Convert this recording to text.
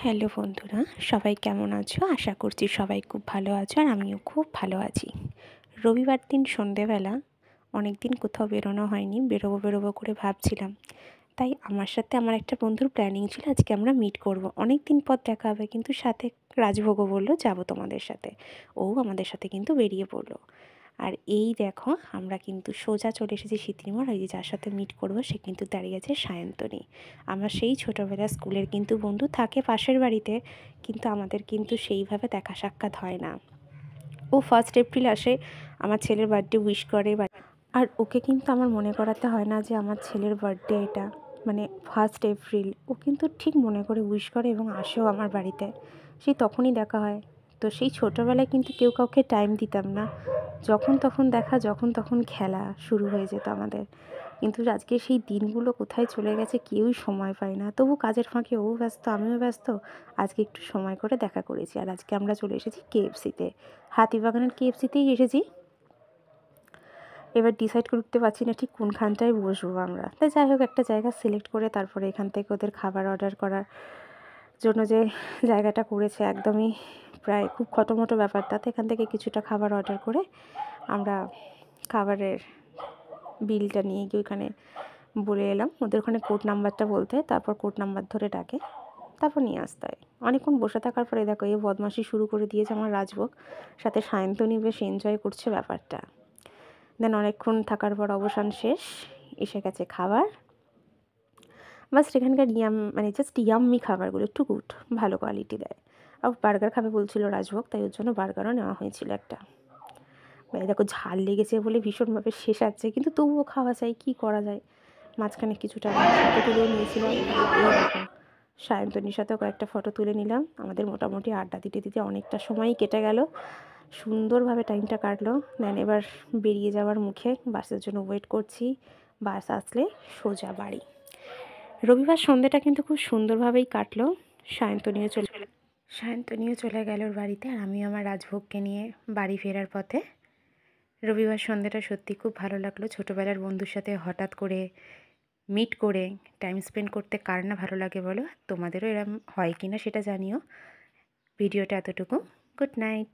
Hello বন্ধুরা, সবাই কেমন আছো? আশা করছি সবাই খুব ভালো আছো আর আমিও খুব ভালো আছি। রবিবার দিন সন্ধেবেলা অনেক দিন কোথাও বেরোনো হয়নি, বেরোবো করে ভাবছিলাম। তাই আমার সাথে আমার একটা বন্ধুর প্ল্যানিং ছিল আজকে আমরা মিট করব। অনেক দিন পর দেখা হবে, কিন্তু সাথে রাজভোগও বলল যাবো তোমাদের সাথে। ও আমাদের সাথে কিন্তু বেরিয়ে পড়লো। আর এই দেখো আমরা কিন্তু সোজা চলে এসেছি সিদ্ধিমোড়। ওই যে যার সাথে মিট করবো সে কিন্তু দাঁড়িয়ে আছে সায়ন্তনী। আমার সেই ছোটোবেলার স্কুলের কিন্তু বন্ধু, থাকে পাশের বাড়িতে, কিন্তু আমাদের কিন্তু সেইভাবে দেখা সাক্ষাৎ হয় না। ও 1 এপ্রিল আসে, আমার ছেলের বার্থডে উইশ করে। আর ওকে কিন্তু আমার মনে করাতে হয় না যে আমার ছেলের বার্থডে এটা, মানে 1 এপ্রিল। ও কিন্তু ঠিক মনে করে উইশ করে এবং আসেও আমার বাড়িতে। সেই তখনই দেখা হয়। তো সেই ছোটোবেলায় কিন্তু কেউ কাউকে টাইম দিতাম না, যখন তখন দেখা, যখন তখন খেলা শুরু হয়ে যেত আমাদের। কিন্তু আজকে সেই দিনগুলো কোথায় চলে গেছে কেউই সময় পায় না। তবু কাজের ফাঁকে ও ব্যস্ত, আমিও ব্যস্ত। আজকে একটু সময় করে দেখা করেছি। আর আজকে আমরা চলে এসেছি কেএফসিতে, হাতিবাগানের কেএফসিতেই এসেছি। এবার ডিসাইড করতে পারছি না ঠিক কোনখানটায় বসবো আমরা। তাই যাই হোক, একটা জায়গা সিলেক্ট করে তারপরে এখান থেকে ওদের খাবার অর্ডার করার জন্য যে জায়গাটা করেছে, একদমই প্রায় খুব খটোমটো ব্যাপারটাতে এখান থেকে কিছুটা খাবার অর্ডার করে আমরা খাবারের বিলটা নিয়ে গিয়ে ওখানে বলে এলাম। ওদের ওখানে কোড নাম্বারটা বলতে হয়, তারপর কোড নাম্বার ধরে ডাকে, তারপর নিয়ে আসতে হয়। অনেকক্ষণ বসে থাকার পরে দেখো এই বদমাশি শুরু করে দিয়েছে আমার রাজভোগ, সাথে সায়ন্তনী বেশ এনজয় করছে ব্যাপারটা। দেন অনেকক্ষণ থাকার পর অবসান শেষ, এসে গেছে খাবার। বাস এখানকার মানে জাস্ট ইয়াম্মি খাবারগুলো, একটু গুড, ভালো কোয়ালিটি দেয়। আর বার্গার খাবে বলছিল রাজভোগ, তাই ওর জন্য বার্গারও নেওয়া হয়েছিল একটা। মানে দেখো ঝাল লেগেছে বলে ভীষণভাবে শেষাচ্ছে, কিন্তু তবুও খাওয়া চাই, কী করা যায়। মাঝখানে কিছুটা ফটো তুলেও নিয়েছিলাম। এই দেখো সায়ন্তনীর সাথেও কয়েকটা ফটো তুলে নিলাম। আমাদের মোটামুটি আড্ডা দিতে দিতে অনেকটা সময়ই কেটে গেল, সুন্দরভাবে টাইমটা কাটলো। দেন এবার বেরিয়ে যাওয়ার মুখে, বাসের জন্য ওয়েট করছি। বাস আসলে সোজা বাড়ি। রবিবার সন্ধ্যেটা কিন্তু খুব সুন্দরভাবেই কাটলো। সায়ন্তনীও চলে গেল ওর বাড়িতে, আর আমি আমার রাজভোগকে নিয়ে বাড়ি ফেরার পথে। রবিবার সন্ধ্যাটা সত্যি খুব ভালো লাগলো। ছোটোবেলার বন্ধুর সাথে হঠাৎ করে মিট করে টাইম স্পেন্ড করতে কার না ভালো লাগে বলো? তোমাদেরও এরম হয় কি না সেটা জানিও। ভিডিওটা এতটুকু। Good night.